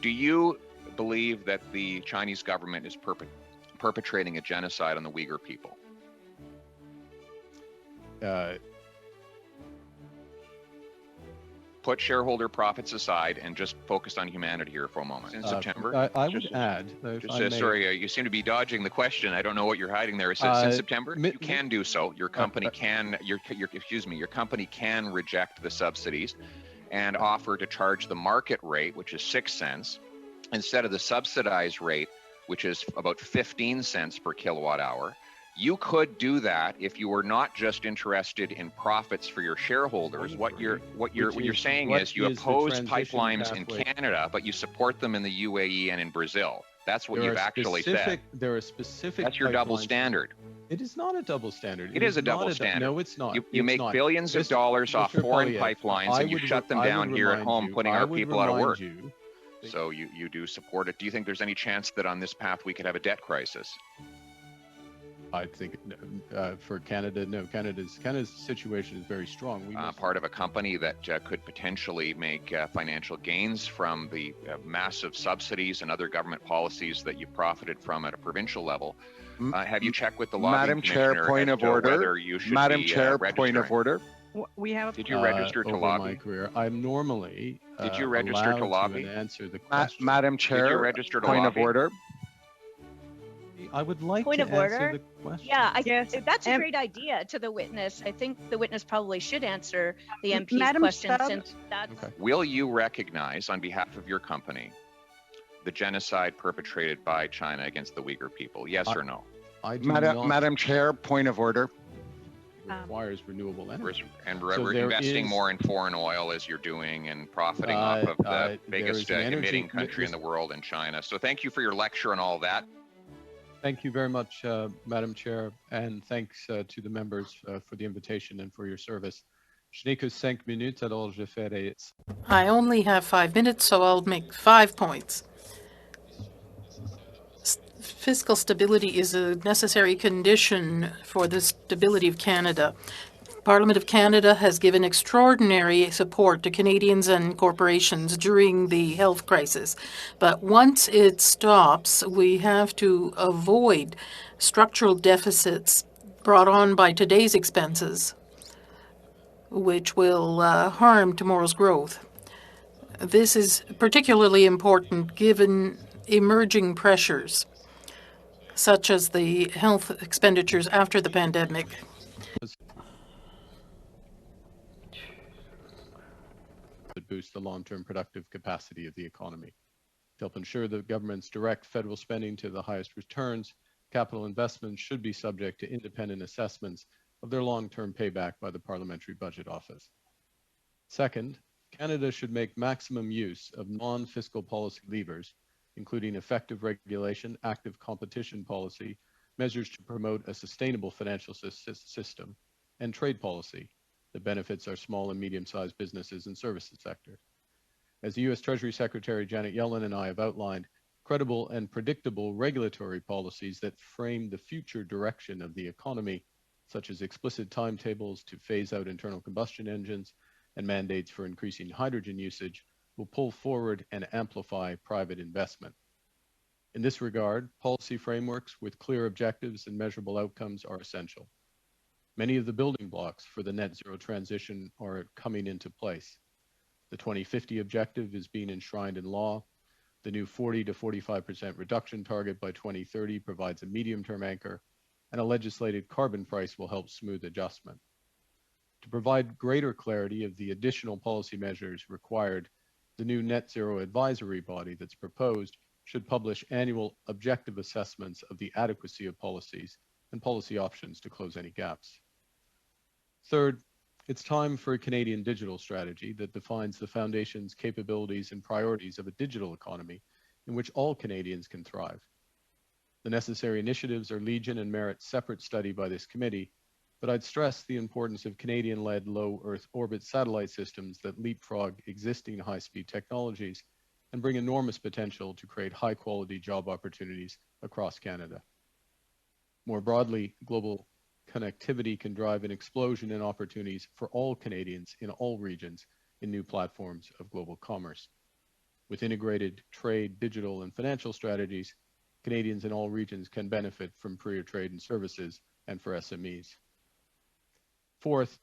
Do you believe that the Chinese government is perpetrating a genocide on the Uyghur people? Put shareholder profits aside and just focus on humanity here for a moment. In September, I would add, sorry, you seem to be dodging the question. I don't know what you're hiding there. Since September, you can do so. Your company can, your company can reject the subsidies and offer to charge the market rate, which is 6 cents, instead of the subsidized rate, which is about 15 cents per kilowatt hour. You could do that if you were not just interested in profits for your shareholders. What you're saying is you oppose pipelines in Canada, but you support them in the UAE and in Brazil. That's what you've actually said. There are specific. That's your double standard. It is not a double standard. It is a double standard. No, it's not. You make billions of dollars off foreign pipelines, and you shut them down here at home, putting our people out of work. So you do support it. Do you think there's any chance that on this path we could have a debt crisis? I think for Canada, no. Canada's situation is very strong. Part of a company that could potentially make financial gains from the massive subsidies and other government policies that you've profited from at a provincial level. Have you checked with the lobbying Madam Chair, point of order. Whether you should Madam be, Chair, point of order. We have. Did you register to over lobby? my career, I'm normally Did you register to lobby? Answer the question. Madam Chair, did you register to point lobby? of order. I would like Point to of order. answer the question. Yeah, that's a great idea to the witness. I think the witness probably should answer the MP's Madam question Sub- since that's. Okay. Will you recognize, on behalf of your company, the genocide perpetrated by China against the Uyghur people? Yes or no? I do not. Madam Chair, point of order. Requires renewable energy. And we're investing more in foreign oil as you're doing and profiting off of the biggest emitting country in the world in China. So thank you for your lecture and all that. Thank you very much, Madam Chair, and thanks to the members for the invitation and for your service. Je n'ai que 5 minutes, alors je ferai. I only have 5 minutes, so I'll make 5 points. Fiscal stability is a necessary condition for the stability of Canada. Parliament of Canada has given extraordinary support to Canadians and corporations during the health crisis. But once it stops, we have to avoid structural deficits brought on by today's expenses, which will harm tomorrow's growth. This is particularly important given emerging pressures, such as the health expenditures after the pandemic. That boost the long-term productive capacity of the economy. To help ensure the government's direct federal spending to the highest returns, capital investments should be subject to independent assessments of their long-term payback by the Parliamentary Budget Office. Second, Canada should make maximum use of non-fiscal policy levers, including effective regulation, active competition policy, measures to promote a sustainable financial system, and trade policy that benefits our small and medium-sized businesses and services sector. As the U.S. Treasury Secretary Janet Yellen and I have outlined, credible and predictable regulatory policies that frame the future direction of the economy, such as explicit timetables to phase out internal combustion engines and mandates for increasing hydrogen usage, will pull forward and amplify private investment. In this regard, policy frameworks with clear objectives and measurable outcomes are essential. Many of the building blocks for the net zero transition are coming into place. The 2050 objective is being enshrined in law. The new 40 to 45% reduction target by 2030 provides a medium-term anchor, and a legislated carbon price will help smooth adjustment. To provide greater clarity of the additional policy measures required, the new net zero advisory body that's proposed should publish annual objective assessments of the adequacy of policies and policy options to close any gaps. Third, it's time for a Canadian digital strategy that defines the foundation's capabilities and priorities of a digital economy in which all Canadians can thrive. The necessary initiatives are legion and merit separate study by this committee, but I'd stress the importance of Canadian-led low Earth orbit satellite systems that leapfrog existing high-speed technologies and bring enormous potential to create high-quality job opportunities across Canada. More broadly, global connectivity can drive an explosion in opportunities for all Canadians in all regions in new platforms of global commerce. With integrated trade, digital, and financial strategies, Canadians in all regions can benefit from freer trade and services and for SMEs. Fourth,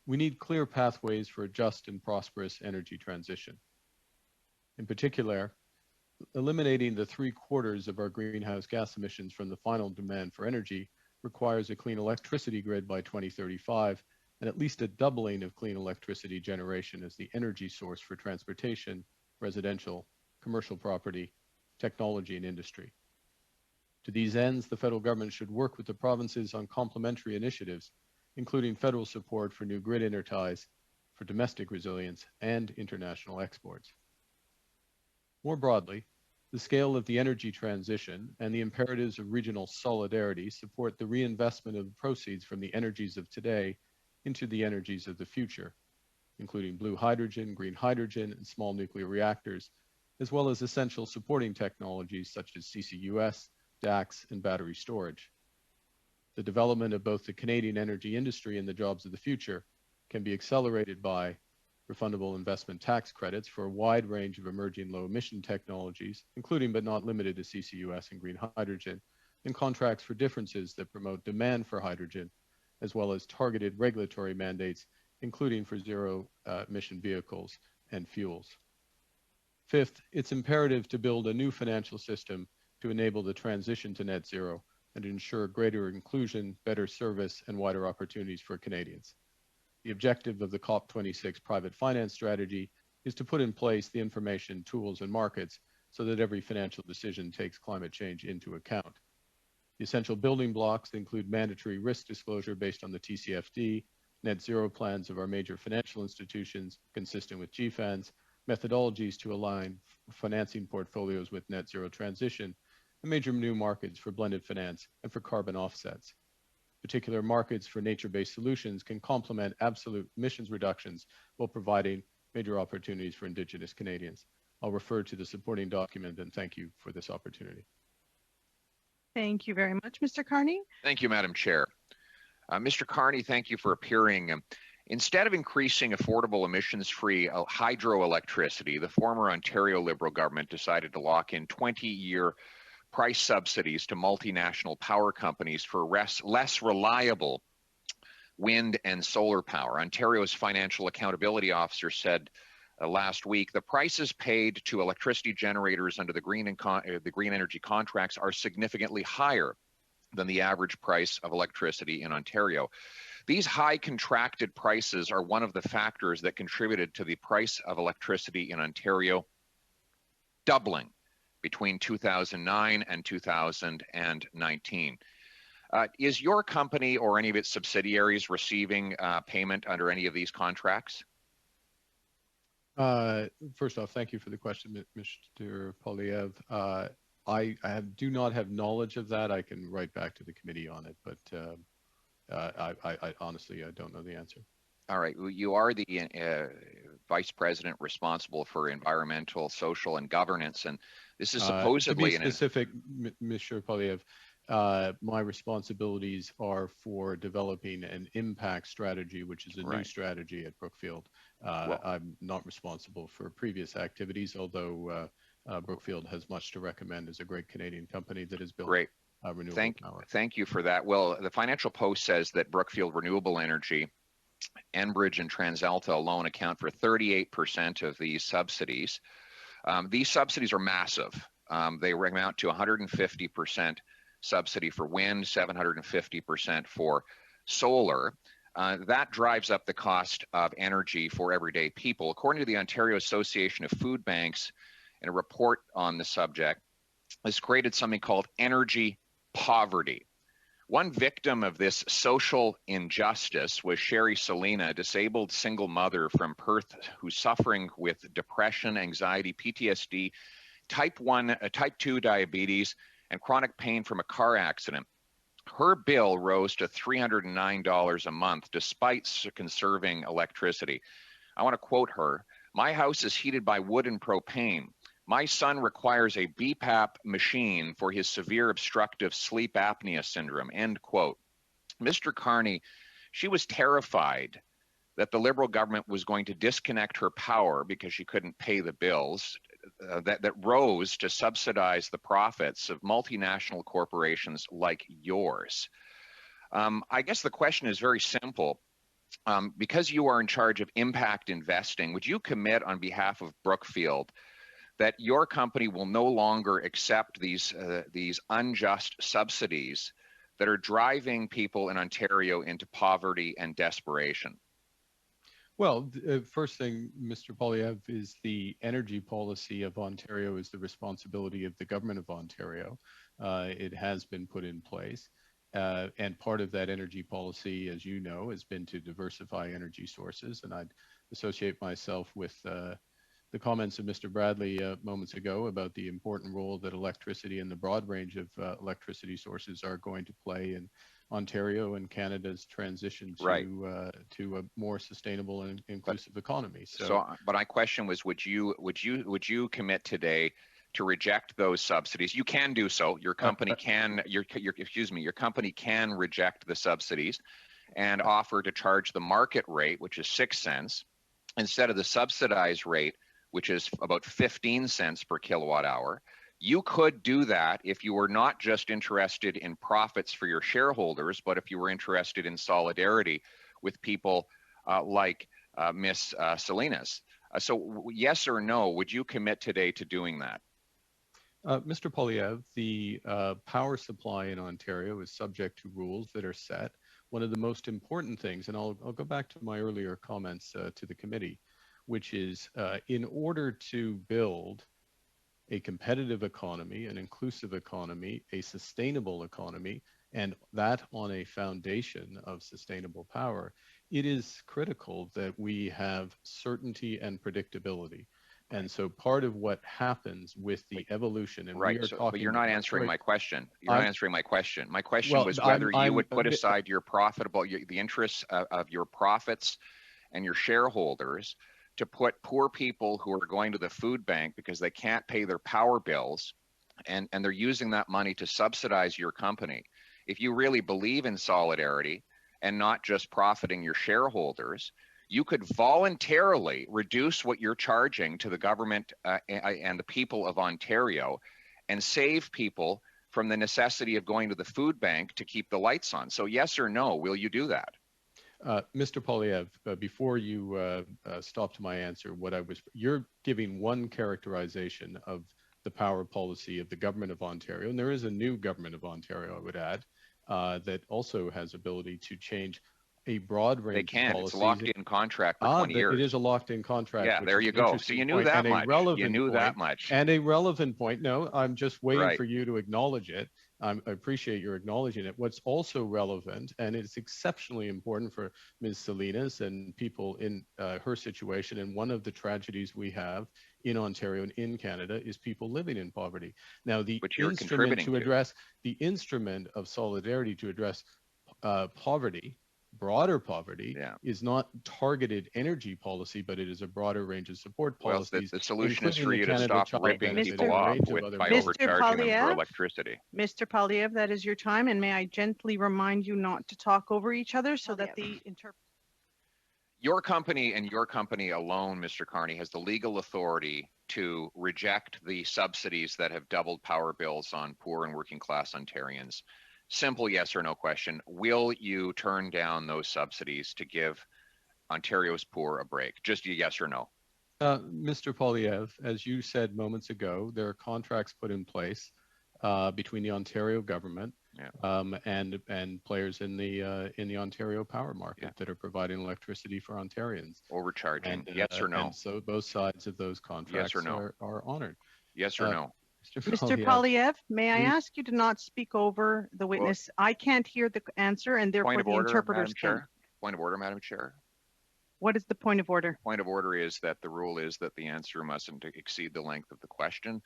we need clear pathways for a just and prosperous energy transition. In particular, eliminating the 3/4 of our greenhouse gas emissions from the final demand for energy requires a clean electricity grid by 2035 and at least a doubling of clean electricity generation as the energy source for transportation, residential, commercial property, technology, and industry. To these ends, the federal government should work with the provinces on complementary initiatives, including federal support for new grid interties, for domestic resilience, and international exports. More broadly, the scale of the energy transition and the imperatives of regional solidarity support the reinvestment of the proceeds from the energies of today into the energies of the future, including blue hydrogen, green hydrogen, and small nuclear reactors, as well as essential supporting technologies such as CCUS, DACs, and battery storage. The development of both the Canadian energy industry and the jobs of the future can be accelerated by refundable investment tax credits for a wide range of emerging low-emission technologies, including but not limited to CCUS and green hydrogen, and contracts for differences that promote demand for hydrogen, as well as targeted regulatory mandates, including for zero-emission vehicles and fuels. Fifth, it's imperative to build a new financial system to enable the transition to net zero and ensure greater inclusion, better service, and wider opportunities for Canadians. The objective of the COP26 private finance strategy is to put in place the information, tools, and markets so that every financial decision takes climate change into account. The essential building blocks include mandatory risk disclosure based on the TCFD, net zero plans of our major financial institutions consistent with GFANZ, methodologies to align financing portfolios with net zero transition, and major new markets for blended finance and for carbon offsets. Particular markets for nature-based solutions can complement absolute emissions reductions while providing major opportunities for Indigenous Canadians. I'll refer to the supporting document and thank you for this opportunity. Thank you very much, Mr. Carney. Thank you, Madam Chair. Mr. Carney, thank you for appearing. Instead of increasing affordable emissions-free hydroelectricity, the former Ontario Liberal government decided to lock in 20-year price subsidies to multinational power companies for less reliable wind and solar power. Ontario's financial accountability officer said last week the prices paid to electricity generators under the green energy contracts are significantly higher than the average price of electricity in Ontario. These high contracted prices are one of the factors that contributed to the price of electricity in Ontario doubling between 2009 and 2019. Is your company or any of its subsidiaries receiving payment under any of these contracts? First off, thank you for the question, Mr. Poilievre. I do not have knowledge of that. I can write back to the committee on it, but I honestly, I don't know the answer. All right. You are the vice president responsible for environmental, social, and governance, and this is supposedly to be specific, Mr. Poilievre, my responsibilities are for developing an impact strategy, which is a new strategy at Brookfield. I'm not responsible for previous activities, although Brookfield has much to recommend as a great Canadian company that has built renewable power. Thank you for that. Well, the Financial Post says that Brookfield Renewable Energy, Enbridge, and TransAlta alone account for 38% of these subsidies. These subsidies are massive. They amount to 150% subsidy for wind, 750% for solar. That drives up the cost of energy for everyday people. According to the Ontario Association of Food Banks, in a report on the subject, has created something called energy poverty. One victim of this social injustice was Sherry Selena, a disabled single mother from Perth who's suffering with depression, anxiety, PTSD, type 2 diabetes, and chronic pain from a car accident. Her bill rose to $309 a month despite conserving electricity. I want to quote her. "My house is heated by wood and propane. My son requires a BPAP machine for his severe obstructive sleep apnea syndrome," end quote. Mr. Carney, she was terrified that the Liberal government was going to disconnect her power because she couldn't pay the bills. that rose to subsidize the profits of multinational corporations like yours. I guess the question is very simple. Because you are in charge of impact investing, would you commit on behalf of Brookfield that your company will no longer accept these unjust subsidies that are driving people in Ontario into poverty and desperation? Well, first thing, Mr. Poilievre, is the energy policy of Ontario is the responsibility of the government of Ontario. It has been put in place. And part of that energy policy, as you know, has been to diversify energy sources. And I'd associate myself with the comments of Mr. Bradley moments ago about the important role that electricity and the broad range of electricity sources are going to play in Ontario and Canada's transition to a more sustainable and inclusive economy. But my question was, would you commit today to reject those subsidies? You can do so. Your company can. Your company can reject the subsidies and offer to charge the market rate, which is 6 cents, instead of the subsidized rate, which is about 15 cents per kilowatt hour. You could do that if you were not just interested in profits for your shareholders, but if you were interested in solidarity with people like Miss Salinas. So yes or no, would you commit today to doing that? Mr. Poilievre, the power supply in Ontario is subject to rules that are set. One of the most important things, and I'll go back to my earlier comments to the committee, which is in order to build a competitive economy, an inclusive economy, a sustainable economy, and that on a foundation of sustainable power, it is critical that we have certainty and predictability. And so part of what happens with the evolution, and we are talking, but you're not answering my question. You're not answering my question. My question was whether you would put aside your the interests of your profits and your shareholders to put poor people who are going to the food bank because they can't pay their power bills, and they're using that money to subsidize your company. If you really believe in solidarity and not just profiting your shareholders, you could voluntarily reduce what you're charging to the government and the people of Ontario and save people from the necessity of going to the food bank to keep the lights on. So yes or no, will you do that? Mr. Poilievre, before you stop to my answer, you're giving one characterization of the power policy of the government of Ontario, and there is a new government of Ontario, I would add, that also has ability to change a broad range of policies. It's a locked-in contract for 20 years. It is a locked-in contract. Yeah, there you go. So you knew that much. You knew that much. And a relevant point. No, I'm just waiting for you to acknowledge it. I appreciate your acknowledging it. What's also relevant, and it's exceptionally important for Ms. Salinas and people in her situation, and one of the tragedies we have in Ontario and in Canada is people living in poverty. Now, the instrument of solidarity to address poverty, broader poverty, is not targeted energy policy, but it is a broader range of support policies. The solution is for you to stop ripping people off by overcharging them for electricity. Mr. Poilievre, that is your time, and may I gently remind you not to talk over each other so that the interpreter. Your company and your company alone, Mr. Carney, has the legal authority to reject the subsidies that have doubled power bills on poor and working class Ontarians. Simple yes or no question. Will you turn down those subsidies to give Ontario's poor a break? Just a yes or no. Mr. Poilievre, as you said moments ago, there are contracts put in place between the Ontario government and players in the Ontario power market that are providing electricity for Ontarians. Overcharging, yes or no? And so both sides of those contracts are honored. Yes or no? Mr. Poilievre, may I ask you to not speak over the witness? I can't hear the answer, and therefore the interpreters can. Point of order, Madam Chair. What is the point of order? Point of order is that the rule is that the answer mustn't exceed the length of the question.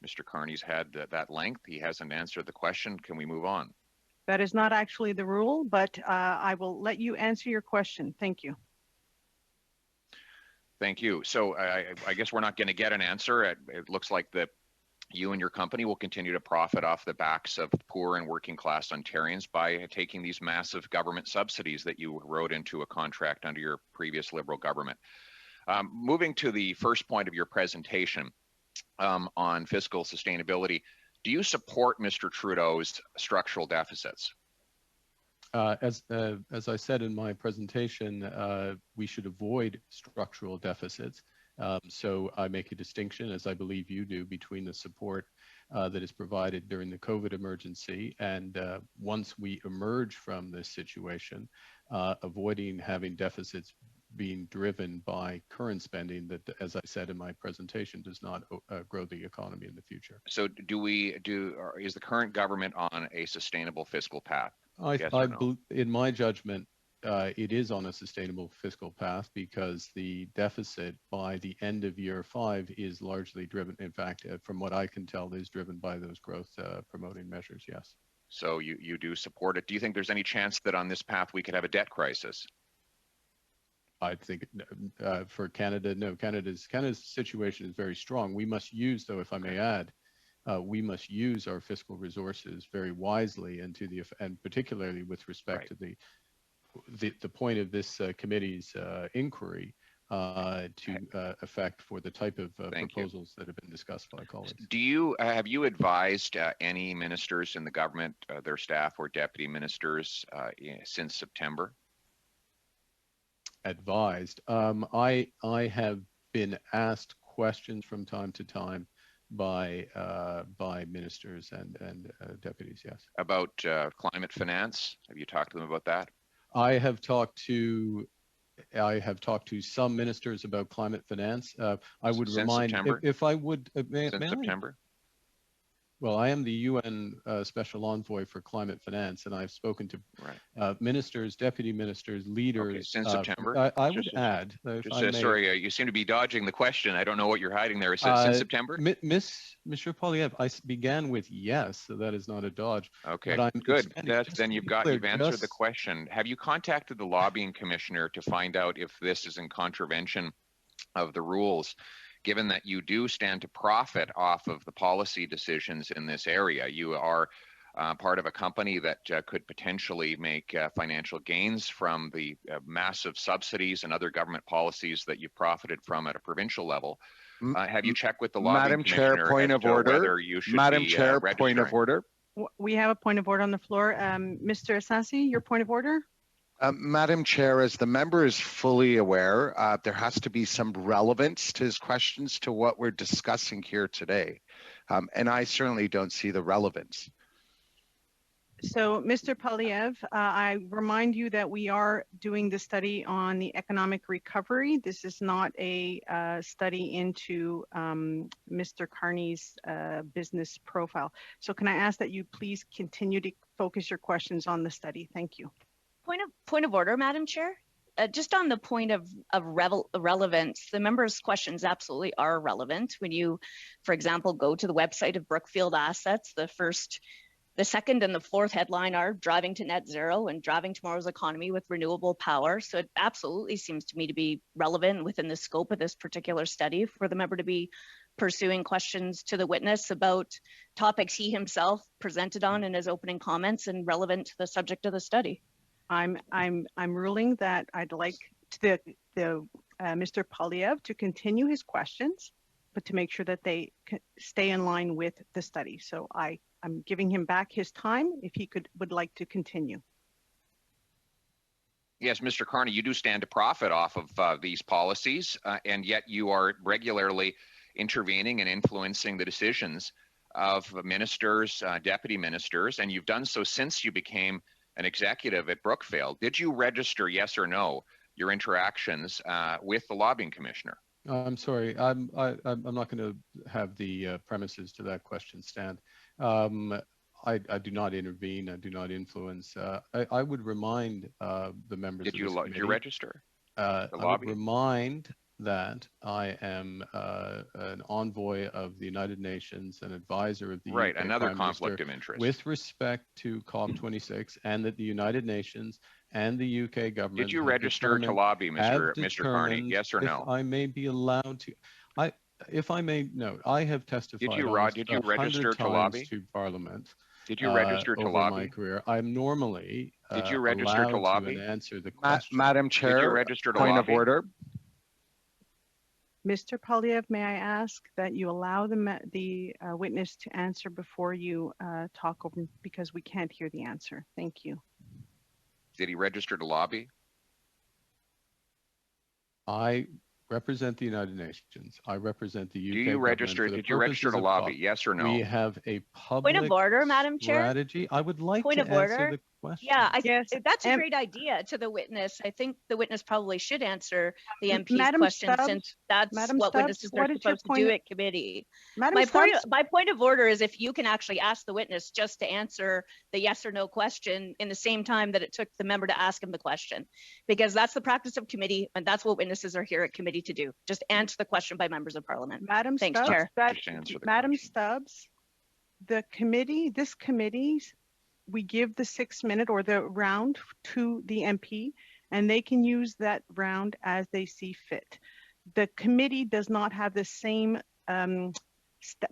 Mr. Carney's had that length. He hasn't answered the question. Can we move on? That is not actually the rule, but I will let you answer your question. Thank you. Thank you. So I guess we're not going to get an answer. It looks like that you and your company will continue to profit off the backs of poor and working class Ontarians by taking these massive government subsidies that you wrote into a contract under your previous Liberal government. Moving to the first point of your presentation, on fiscal sustainability. Do you support Mr. Trudeau's structural deficits? As I said in my presentation, we should avoid structural deficits. So I make a distinction, as I believe you do, between the support that is provided during the COVID emergency and once we emerge from this situation, avoiding having deficits being driven by current spending that, as I said in my presentation, does not grow the economy in the future. So is the current government on a sustainable fiscal path? Yes in my judgment, it is on a sustainable fiscal path because the deficit by the end of year 5 is largely driven, in fact, from what I can tell, is driven by those growth promoting measures, yes. So you do support it. Do you think there's any chance that on this path we could have a debt crisis? I think for Canada, no. Canada's situation is very strong. We must use, though, if I may add, we must use our fiscal resources very wisely and particularly with respect to the point of this committee's inquiry to effect for the type of proposals that have been discussed by colleagues. Have you advised any ministers in the government, their staff or deputy ministers since September? Advised. I have been asked questions from time to time by ministers and deputies, yes. About climate finance? Have you talked to them about that? I have talked to some ministers about climate finance. I would remind, if I would, September? Well, I am the UN Special Envoy for Climate Finance, and I've spoken to ministers, deputy ministers, leaders. Okay, since September? I would add. Sorry, you seem to be dodging the question. I don't know what you're hiding there. Since September? Monsieur Poilievre, I began with yes, so that is not a dodge. Okay, good. Then you've answered the question. Have you contacted the lobbying commissioner to find out if this is in contravention of the rules? Given that you do stand to profit off of the policy decisions in this area, you are part of a company that could potentially make financial gains from the massive subsidies and other government policies that you've profited from at a provincial level. Have you checked with the lobbying commissioner? Madam Chair, point of order. Madam Chair, point of order. We have a point of order on the floor. Mr. Assassi, your point of order? Madam Chair, as the member is fully aware, there has to be some relevance to his questions to what we're discussing here today. And I certainly don't see the relevance. So, Mr. Poilievre, I remind you that we are doing the study on the economic recovery. This is not a study into Mr. Carney's business profile. So can I ask that you please continue to focus your questions on the study? Thank you. Point of order, Madam Chair. Just on the point of relevance, the member's questions absolutely are relevant. When you, for example, go to the website of Brookfield Assets, the second and the fourth headline are driving to net zero and driving tomorrow's economy with renewable power. So it absolutely seems to me to be relevant within the scope of this particular study for the member to be pursuing questions to the witness about topics he himself presented on in his opening comments and relevant to the subject of the study. I'm ruling that I'd like the Mr. Poilievre to continue his questions, but to make sure that they stay in line with the study. So I'm giving him back his time if he would like to continue. Yes, Mr. Carney, you do stand to profit off of these policies, and yet you are regularly intervening and influencing the decisions of ministers, deputy ministers, and you've done so since you became an executive at Brookfield. Did you register, yes or no, your interactions with the lobbying commissioner? I'm sorry, I'm not going to have the premises to that question stand. I do not intervene. I do not influence. I would remind the members of this committee. Did you register? I would remind that I am an envoy of the United Nations, an advisor of the UK another Prime conflict Minister of interest with respect to COP26, and that the United Nations and the UK government. Did you register to lobby, Mr. Carney? Yes or no? If I may be allowed to, if I may note, I have testified. Did you register to lobby to Parliament? Did you register to over lobby? My career, I'm normally. Did you register to lobby? Answer the question. Madam Chair, did you register to point lobby? of order. Mr. Poilievre, may I ask that you allow the witness to answer before you talk over, because we can't hear the answer. Thank you. Did he register to lobby? I represent the United Nations. I represent the UK. Do you register? Did you register to lobby? Yes or no? We have a Point of public order, Madam Chair. strategy. I would like Point to of order. answer the question. Yeah, Yes, that's a great idea to the witness. I think the witness probably should answer the MP's Madam question, Stubbs, since that's Madam what Stubbs, witnesses what are is your supposed to do at committee. Madam Stubbs? My point of order is if you can actually ask the witness just to answer the yes or no question in the same time that it took the member to ask him the question, because that's the practice of committee, and that's what witnesses are here at committee to do. Just answer the question by members of parliament. Madam Thanks, Stubbs, Chair. Madam Stubbs, this committee, we give the 6-minute or the round to the MP, and they can use that round as they see fit. The committee does not have the same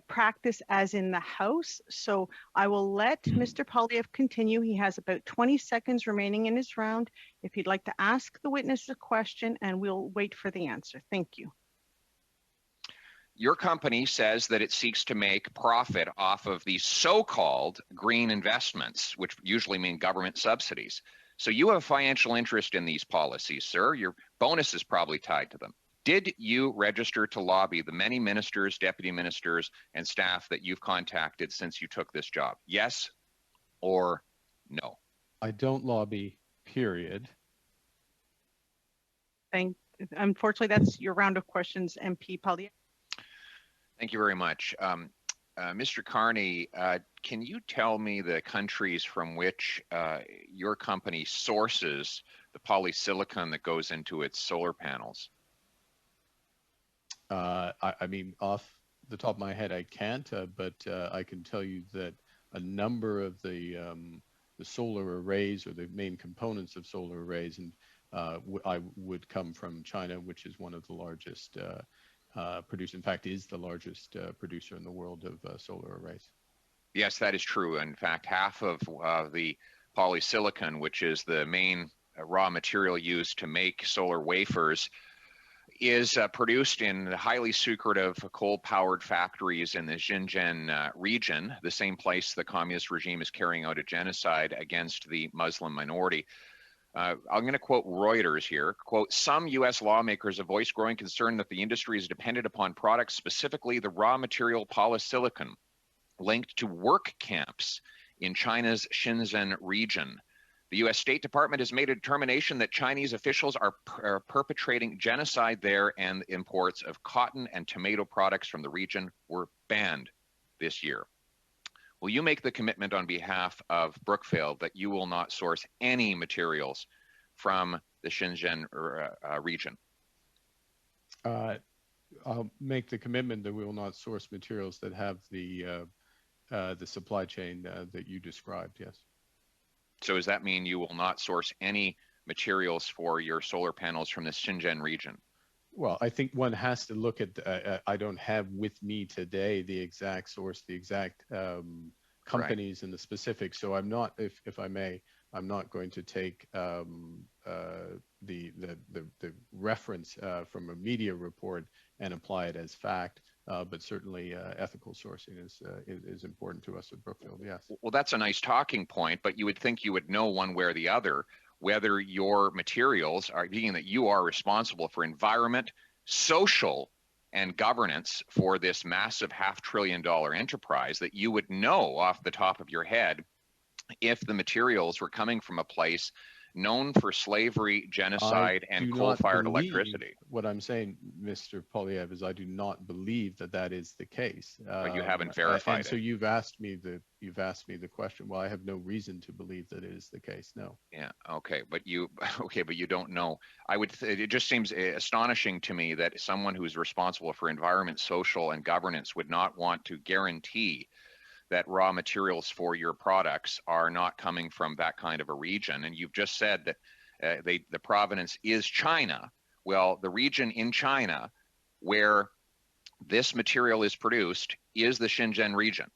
practice as in the House, so I will let Mr. Poilievre continue. He has about 20 seconds remaining in his round. If he'd like to ask the witness a question, and we'll wait for the answer. Thank you. Your company says that it seeks to make profit off of these so-called green investments, which usually mean government subsidies. So you have a financial interest in these policies, sir. Your bonus is probably tied to them. Did you register to lobby the many ministers, deputy ministers, and staff that you've contacted since you took this job? Yes or no? I don't lobby, period. Unfortunately, that's your round of questions, MP Poilievre. Thank you very much. Mr. Carney, can you tell me the countries from which your company sources the polysilicon that goes into its solar panels? I mean, off the top of my head, I can't, but I can tell you that a number of the solar arrays, or the main components of solar arrays, and I would come from China, which is one of the largest producer, in fact, is the largest producer in the world of solar arrays. Yes, that is true. In fact, half of the polysilicon, which is the main raw material used to make solar wafers, is produced in highly secretive coal-powered factories in the Xinjiang region, the same place the communist regime is carrying out a genocide against the Muslim minority. I'm going to quote Reuters here. Quote, some U.S. lawmakers have voiced growing concern that the industry is dependent upon products, specifically the raw material polysilicon, linked to work camps in China's Xinjiang region. The U.S. State Department has made a determination that Chinese officials are perpetrating genocide there, and imports of cotton and tomato products from the region were banned this year. Will you make the commitment on behalf of Brookfield that you will not source any materials from the Xinjiang region? I'll make the commitment that we will not source materials that have the supply chain that you described, yes. So does that mean you will not source any materials for your solar panels from the Xinjiang region? Well, I think one has to look at, I don't have with me today the exact source, the exact companies and the specifics. So I'm not, if I may, I'm not going to take the reference from a media report and apply it as fact. But certainly ethical sourcing is important to us at Brookfield, yes. Well, that's a nice talking point, but you would think you would know one way or the other whether your materials are, being that you are responsible for environment, social, and governance for this massive $500 billion enterprise, that you would know off the top of your head if the materials were coming from a place known for slavery, genocide, and coal-fired electricity. What I'm saying, Mr. Poilievre, is I do not believe that that is the case. But you haven't verified and so you've asked me the question. Well, I have no reason to believe that it is the case. No. Yeah. Okay. But you don't know. It just seems astonishing to me that someone who's responsible for environment, social, and governance would not want to guarantee that raw materials for your products are not coming from that kind of a region. And you've just said that the provenance is China. Well, the region in China where this material is produced is the Xinjiang region.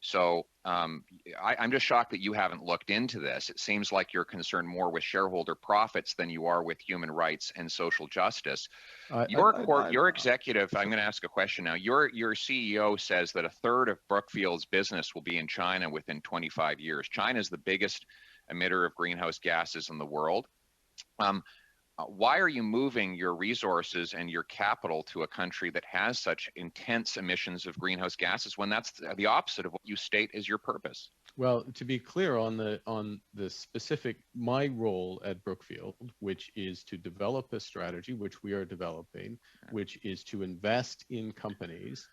So I'm just shocked that you haven't looked into this. It seems like you're concerned more with shareholder profits than you are with human rights and social justice. Your executive, I'm going to ask a question now. Your CEO says that a third of Brookfield's business will be in China within 25 years. China is the biggest emitter of greenhouse gases in the world. Why are you moving your resources and your capital to a country that has such intense emissions of greenhouse gases when that's the opposite of what you state is your purpose? Well, to be clear on the specific, my role at Brookfield, which is to develop a strategy, which we are developing, which is to invest in companies,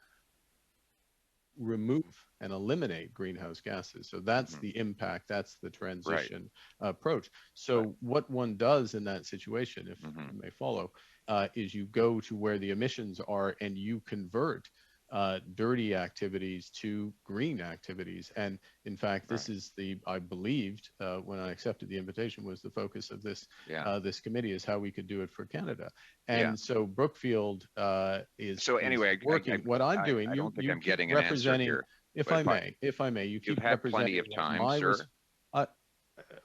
remove and eliminate greenhouse gases. So that's the impact, that's the transition approach. So what one does in that situation, if you may follow, is you go to where the emissions are and you convert dirty activities to green activities. And in fact, this is I believed when I accepted the invitation, was the focus of this this committee, is how we could do it for Canada. And so Brookfield is working. What I'm doing, I don't think I'm getting an answer here. If I may, you keep had plenty of time, sir.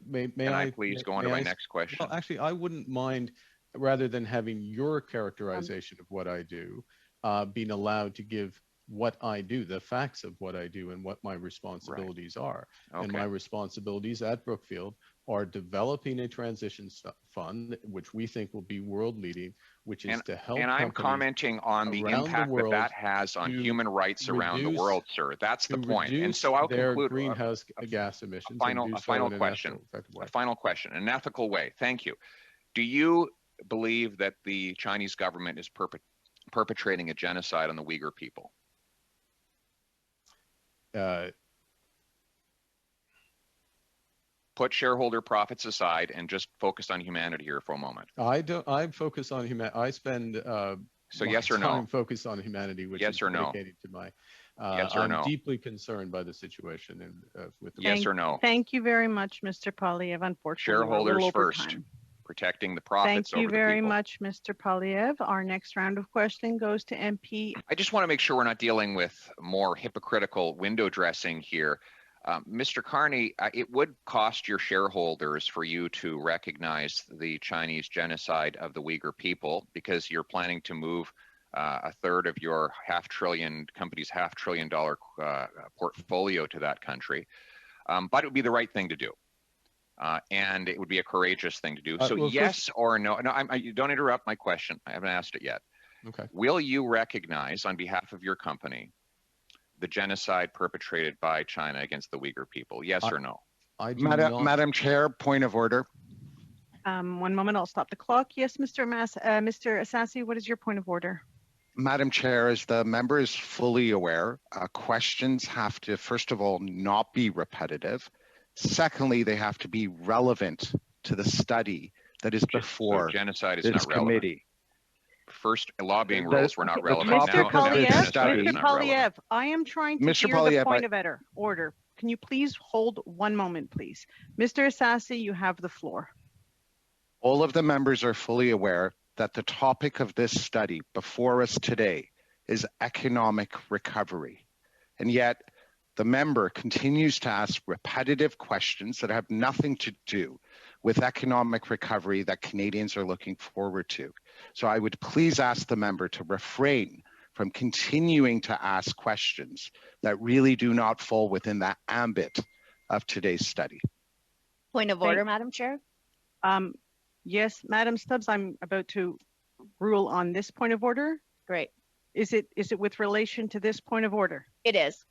May I please go on to my next question? Well, actually, I wouldn't mind, rather than having your characterization of what I do, being allowed to give what I do, the facts of what I do and what my responsibilities are. And my responsibilities at Brookfield are developing a transition fund, which we think will be world leading, which is to help. And I'm commenting on the impact that has on human rights around the world, sir. That's the point. And so I'll conclude greenhouse gas emissions. A final question, an ethical way. Thank you. Do you believe that the Chinese government is perpetrating a genocide on the Uyghur people? Put shareholder profits aside and just focus on humanity here for a moment. I focus on humanity. I spend so yes or no? Focus on humanity, which yes is or no? dedicated to my. Yes or no? I'm deeply concerned by the situation and with the. Yes or no? Thank you very much, Mr. Poilievre. Unfortunately, shareholders first. Protecting the profits over the people. Thank you very much, Mr. Poilievre. Our next round of questioning goes to MP. I just want to make sure we're not dealing with more hypocritical window dressing here. Mr. Carney, it would cost your shareholders for you to recognize the Chinese genocide of the Uyghur people, because you're planning to move a third of your company's $500 billion portfolio to that country. But it would be the right thing to do. And it would be a courageous thing to do. So well, yes or no? No, you don't interrupt my question. I haven't asked it yet. Okay. Will you recognize on behalf of your company the genocide perpetrated by China against the Uyghur people? Yes or no? Madam Chair, point of order. One moment, I'll stop the clock. Yes, Mr. Assassi, what is your point of order? Madam Chair, as the member is fully aware, questions have to, first of all, not be repetitive. Secondly, they have to be relevant to the study that is before genocide is this not relevant. Committee. First, lobbying rules were not relevant. Mr. Poilievre, I am trying to hear the point of order. Can you please hold one moment, please? Mr. Assassi, you have the floor. All of the members are fully aware that the topic of this study before us today is economic recovery. And yet, the member continues to ask repetitive questions that have nothing to do with economic recovery that Canadians are looking forward to. So I would please ask the member to refrain from continuing to ask questions that really do not fall within the ambit of today's study. Point of order, Madam Chair. Yes, Madam Stubbs, I'm about to rule on this point of order. Great. Is it with relation to this point of order? It is.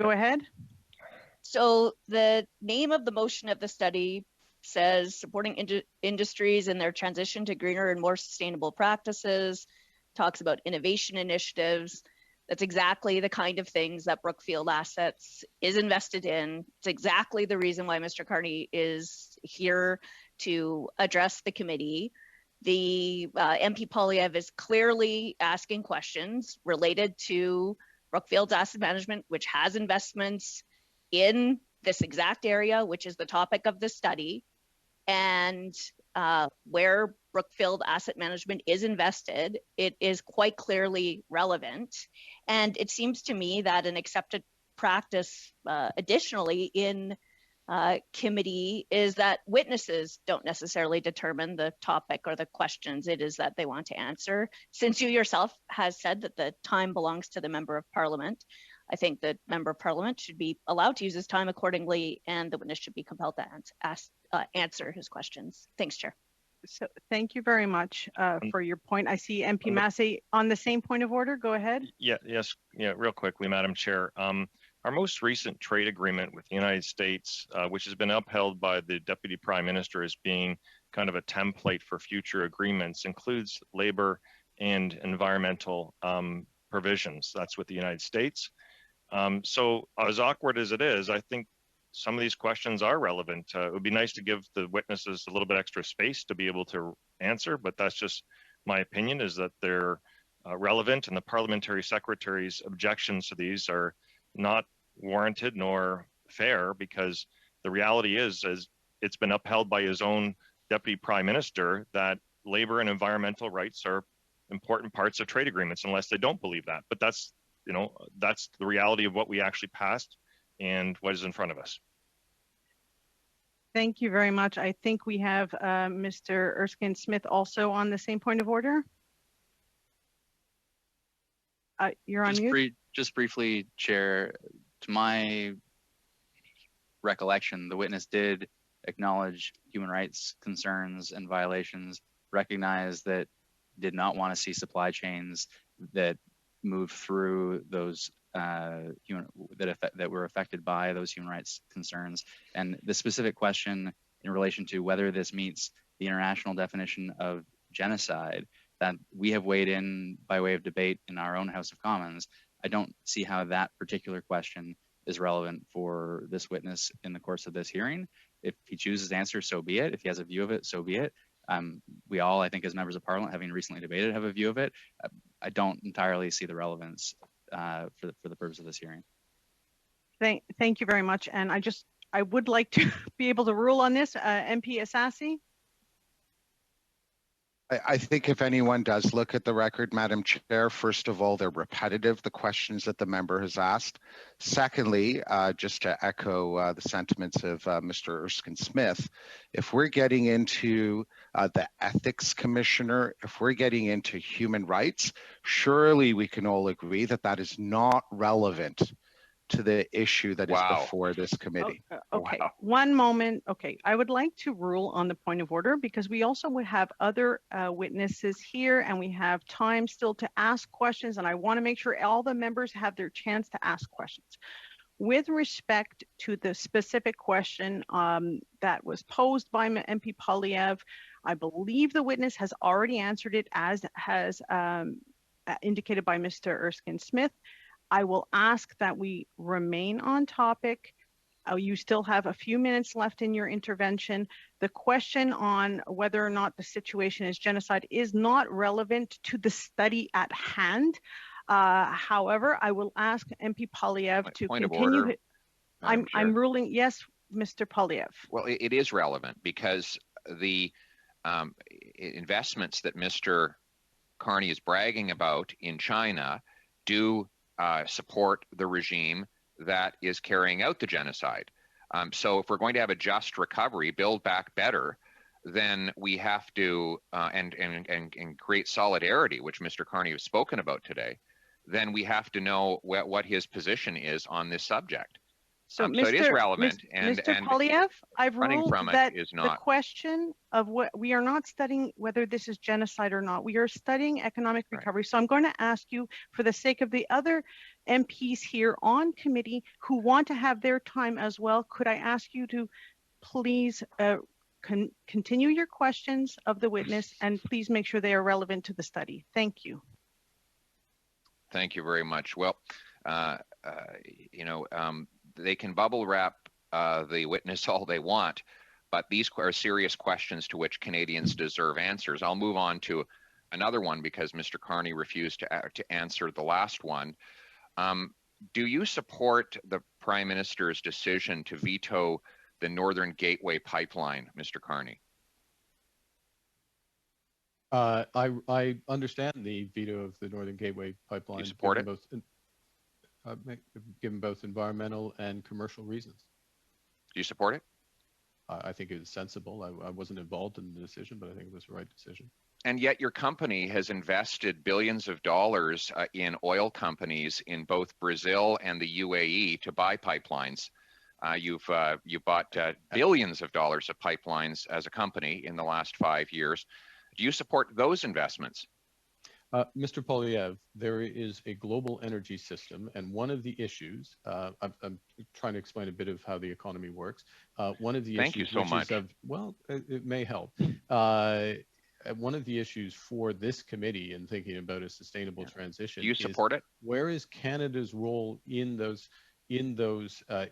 Go ahead. So the name of the motion of the study says supporting industries in their transition to greener and more sustainable practices, talks about innovation initiatives. That's exactly the kind of things that Brookfield Assets is invested in. It's exactly the reason why Mr. Carney is here to address the committee. The MP Poilievre is clearly asking questions related to Brookfield's asset management, which has investments in this exact area, which is the topic of the study, and where Brookfield Asset Management is invested, it is quite clearly relevant. And it seems to me that an accepted practice additionally in committee is that witnesses don't necessarily determine the topic or the questions it is that they want to answer. Since you yourself has said that the time belongs to the member of parliament, I think the member of parliament should be allowed to use his time accordingly, and the witness should be compelled to answer his questions. Thanks, Chair. So thank you very much for your point. I see MP Massey on the same point of order. Go ahead. Real quickly, Madam Chair. Our most recent trade agreement with the United States, which has been upheld by the Deputy Prime Minister as being kind of a template for future agreements, includes labor and environmental provisions. That's with the United States. So as awkward as it is, I think some of these questions are relevant. It would be nice to give the witnesses a little bit extra space to be able to answer, but that's just my opinion, is that they're relevant, and the parliamentary secretary's objections to these are not warranted nor fair, because the reality is it's been upheld by his own Deputy Prime Minister that labor and environmental rights are important parts of trade agreements, unless they don't believe that. But that's the reality of what we actually passed and what is in front of us. Thank you very much. I think we have Mr. Erskine-Smith also on the same point of order. You're on mute. Just briefly, Chair, to my recollection, the witness did acknowledge human rights concerns and violations, recognize that did not want to see supply chains that moved through those that were affected by those human rights concerns. And the specific question in relation to whether this meets the international definition of genocide that we have weighed in by way of debate in our own House of Commons, I don't see how that particular question is relevant for this witness in the course of this hearing. If he chooses to answer, so be it. If he has a view of it, so be it. We all, I think, as members of parliament, having recently debated, have a view of it. I don't entirely see the relevance for the purpose of this hearing. Thank you very much. And I would like to be able to rule on this. MP Assassi? I think if anyone does look at the record, Madam Chair, first of all, they're repetitive, the questions that the member has asked. Secondly, just to echo the sentiments of Mr. Erskine-Smith, if we're getting into the ethics commissioner, if we're getting into human rights, surely we can all agree that that is not relevant to the issue that is before this committee. Okay, one moment. Okay, I would like to rule on the point of order because we also would have other witnesses here and we have time still to ask questions, and I want to make sure all the members have their chance to ask questions. With respect to the specific question that was posed by MP Poilievre, I believe the witness has already answered it, as has indicated by Mr. Erskine-Smith. I will ask that we remain on topic. You still have a few minutes left in your intervention. The question on whether or not the situation is genocide is not relevant to the study at hand. However, I will ask MP Poilievre to point continue. Of order, I'm ruling yes, Mr. Poilievre. Well, it is relevant because the investments that Mr. Carney is bragging about in China do support the regime that is carrying out the genocide. So if we're going to have a just recovery, build back better, then we have to, and create solidarity, which Mr. Carney has spoken about today, then we have to know what his position is on this subject. So, so it is relevant. Mr. Poilievre, I've ruled that the question of what we are not studying whether this is genocide or not. We are studying economic recovery. Right. So I'm going to ask you, for the sake of the other MPs here on committee who want to have their time as well, could I ask you to please continue your questions of the witness and please make sure they are relevant to the study. Thank you. Thank you very much. Well, they can bubble wrap the witness all they want, but these are serious questions to which Canadians deserve answers. I'll move on to another one because Mr. Carney refused to answer the last one. Do you support the Prime Minister's decision to veto the Northern Gateway pipeline, Mr. Carney? I understand the veto of the Northern Gateway pipeline. You support it? given both environmental and commercial reasons. Do you support it? I think it was sensible. I wasn't involved in the decision, but I think it was the right decision. And yet your company has invested billions of dollars in oil companies in both Brazil and the UAE to buy pipelines. You bought billions of dollars of pipelines as a company in the last 5 years. Do you support those investments? Mr. Poilievre, there is a global energy system, and one of the issues, I'm trying to explain a bit of how the economy works. One of the Thank issues, you so much. Well, it may help. One of the issues for this committee in thinking about a sustainable transition. Do you support it? Where is Canada's role in those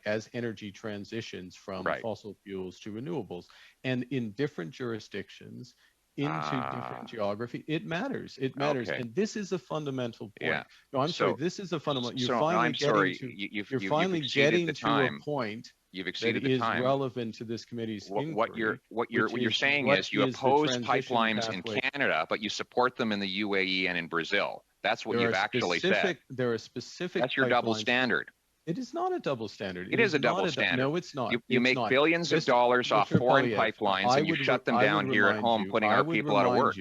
as energy transitions from fossil fuels to renewables? And in different jurisdictions, into different geography, it matters. It matters, and this is a fundamental point. Yeah. No, I'm sorry. This is a fundamental. You're You've finally getting to a point you've exceeded that the is time. relevant to this committee's inquiry. What you're saying is you oppose pipelines in Canada, but you support them in the UAE and in Brazil. That's what you've actually said. There are specific. That's your double standard. It is not a double standard. It is a double standard. No, it's not. You make billions of dollars off foreign pipelines, and you shut them down here at home, putting our people out of work.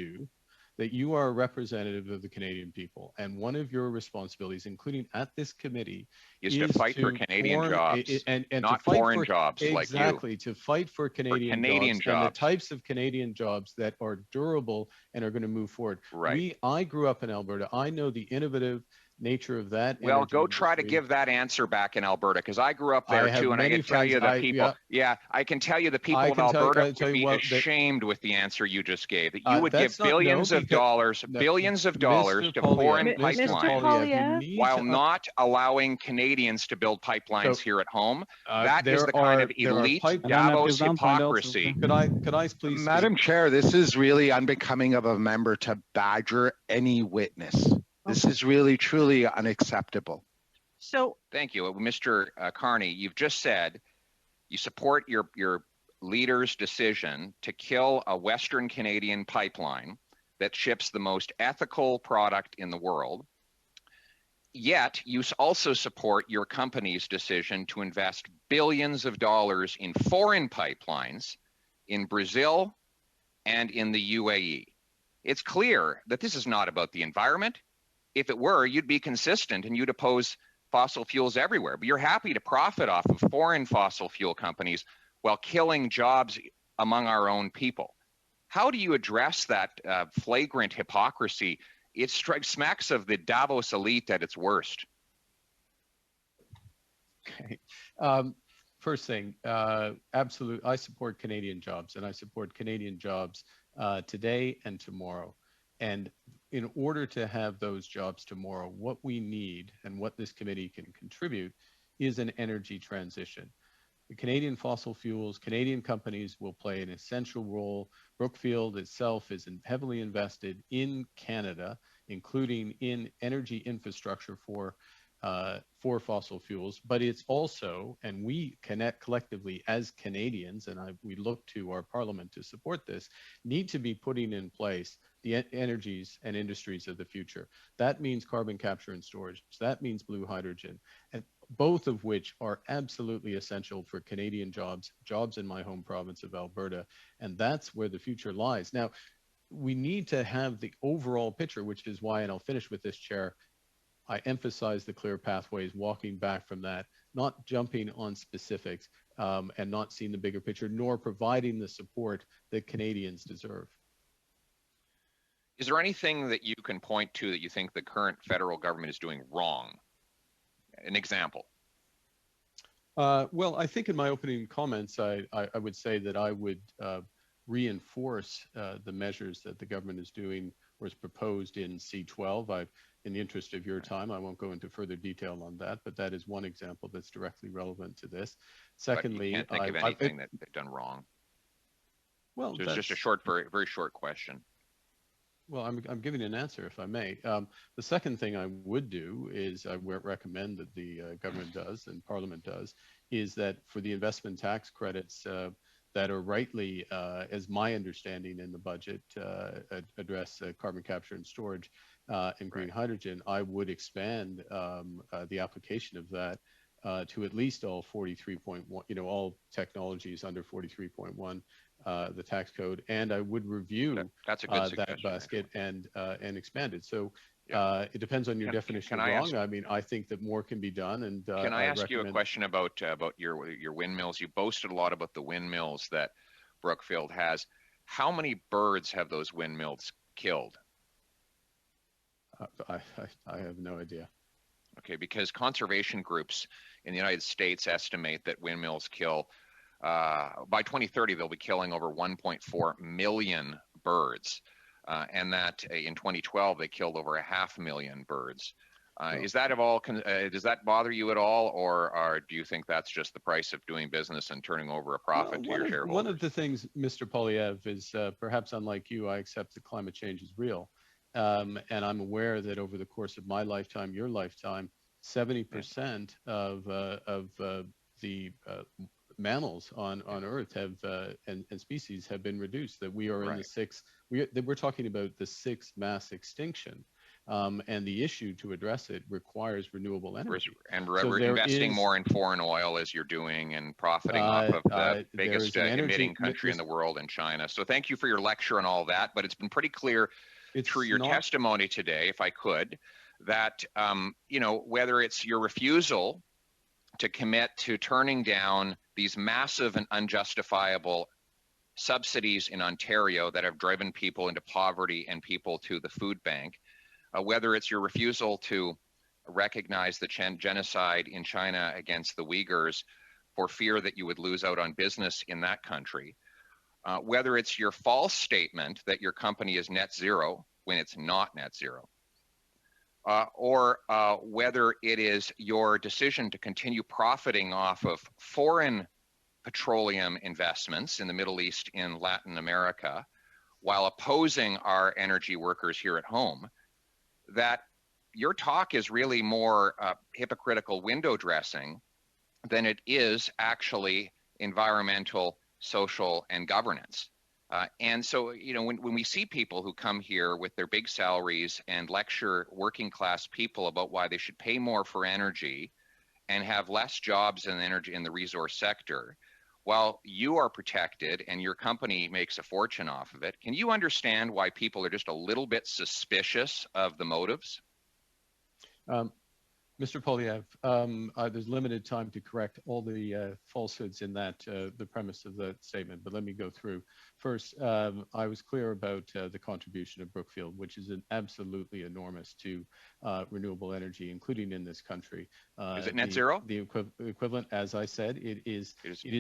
That you are a representative of the Canadian people, and one of your responsibilities, including at this committee, is to fight for Canadian jobs, and not foreign jobs like you. Exactly, to fight for Canadian jobs, and the types of Canadian jobs that are durable and are going to move forward. Right. I grew up in Alberta. I know the innovative nature of that. Well, go try to give that answer back in Alberta, because I grew up there too, and I can tell you the people. I can tell you the people of Alberta would be ashamed with the answer you just gave. That you would give billions of dollars to foreign pipelines while not allowing Canadians to build pipelines here at home. That is the kind of elite Davos hypocrisy. Could I please, Madam Chair, this is really unbecoming of a member to badger any witness. This is really, truly unacceptable. So thank you, Mr. Carney. You've just said you support your leader's decision to kill a Western Canadian pipeline that ships the most ethical product in the world. Yet you also support your company's decision to invest billions of dollars in foreign pipelines in Brazil and in the UAE. It's clear that this is not about the environment. If it were, you'd be consistent and you'd oppose fossil fuels everywhere. But you're happy to profit off of foreign fossil fuel companies while killing jobs among our own people. How do you address that flagrant hypocrisy? It smacks of the Davos elite at its worst. Okay. First thing, absolutely, I support Canadian jobs, and I support Canadian jobs today and tomorrow. And in order to have those jobs tomorrow, what we need and what this committee can contribute is an energy transition. The Canadian fossil fuels, Canadian companies will play an essential role. Brookfield itself is heavily invested in Canada, including in energy infrastructure for fossil fuels, but it's also, and we connect collectively as Canadians, and we look to our parliament to support this, need to be putting in place the energies and industries of the future. That means carbon capture and storage. That means blue hydrogen, and both of which are absolutely essential for Canadian jobs in my home province of Alberta, and that's where the future lies. Now, we need to have the overall picture, which is why, and I'll finish with this, Chair, I emphasize the clear pathways, walking back from that, not jumping on specifics, and not seeing the bigger picture, nor providing the support that Canadians deserve. Is there anything that you can point to that you think the current federal government is doing wrong? An example. Well, I think in my opening comments, I would say that I would reinforce the measures that the government is doing or is proposed in C12. In the interest of your time, I won't go into further detail on that, but that is one example that's directly relevant to this. Secondly, but you can't think of anything that they've done wrong. Well, so it's just a very short question. Well, I'm giving an answer, if I may. The second thing I would do is I would recommend that the government does and Parliament does, is that for the investment tax credits that are rightly, as my understanding in the budget, address carbon capture and storage, and green hydrogen, I would expand the application of that to at least all 43.1, all technologies under 43.1, the tax code, and I would review that basket and expand it. So it depends on your definition of wrong. I mean, I think that more can be done. And can I ask you a question about your windmills? You boasted a lot about the windmills that Brookfield has. How many birds have those windmills killed? I have no idea. Okay, because conservation groups in the United States estimate that windmills kill, by 2030, they'll be killing over 1.4 million birds. And that in 2012, they killed over 500,000 birds. Is that at all, does that bother you at all? Or do you think that's just the price of doing business and turning over a profit to your shareholders? One of the things, Mr. Poilievre, is perhaps unlike you, I accept that climate change is real. And I'm aware that over the course of my lifetime, your lifetime, 70% of the mammals on Earth have and species have been reduced. That we are in the sixth. We're talking about the sixth mass extinction, and the issue to address it requires renewable energy. And investing more in foreign oil as you're doing, and profiting off of the biggest emitting country in the world, in China. So thank you for your lecture and all that. But it's been pretty clear through your testimony today, if I could, that whether it's your refusal to commit to turning down these massive and unjustifiable subsidies in Ontario that have driven people into poverty and people to the food bank, whether it's your refusal to recognize the genocide in China against the Uyghurs for fear that you would lose out on business in that country, whether it's your false statement that your company is net zero when it's not net zero, or whether it is your decision to continue profiting off of foreign petroleum investments in the Middle East, in Latin America, while opposing our energy workers here at home, that your talk is really more hypocritical window dressing than it is actually environmental, social, and governance. And so, when we see people who come here with their big salaries and lecture working class people about why they should pay more for energy and have less jobs in energy in the resource sector, while you are protected and your company makes a fortune off of it, can you understand why people are just a little bit suspicious of the motives? Mr. Poilievre, there's limited time to correct all the falsehoods in that, the premise of the statement, but let me go through. First, I was clear about the contribution of Brookfield, which is absolutely enormous to renewable energy, including in this country. Is it net zero? The equivalent, as I said, it is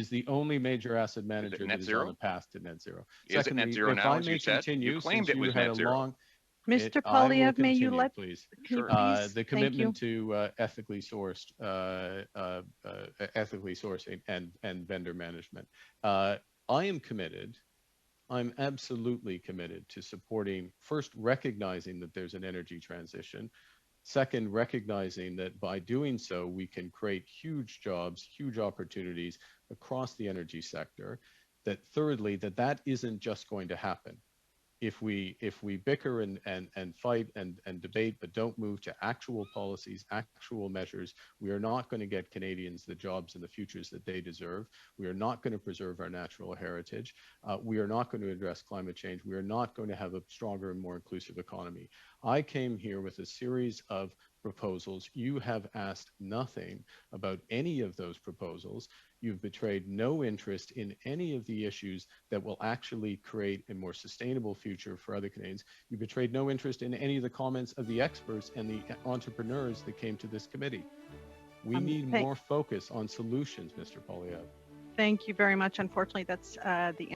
the only major asset manager that is on the path to net zero. Is it net zero now, as you said? You claimed it was net zero. Mr. Poilievre, may you let please? Sure. The commitment to ethically sourced and vendor management. I am committed. I'm absolutely committed to supporting, first, recognizing that there's an energy transition. Second, recognizing that by doing so, we can create huge jobs, huge opportunities across the energy sector. That thirdly, that isn't just going to happen. If we bicker and fight and debate, but don't move to actual policies, actual measures, we are not going to get Canadians the jobs and the futures that they deserve. We are not going to preserve our natural heritage. We are not going to address climate change. We are not going to have a stronger and more inclusive economy. I came here with a series of proposals. You have asked nothing about any of those proposals. You've betrayed no interest in any of the issues that will actually create a more sustainable future for other Canadians. You betrayed no interest in any of the comments of the experts and the entrepreneurs that came to this committee. We need more focus on solutions, Mr. Poilievre. Thank you very much. Unfortunately, that's the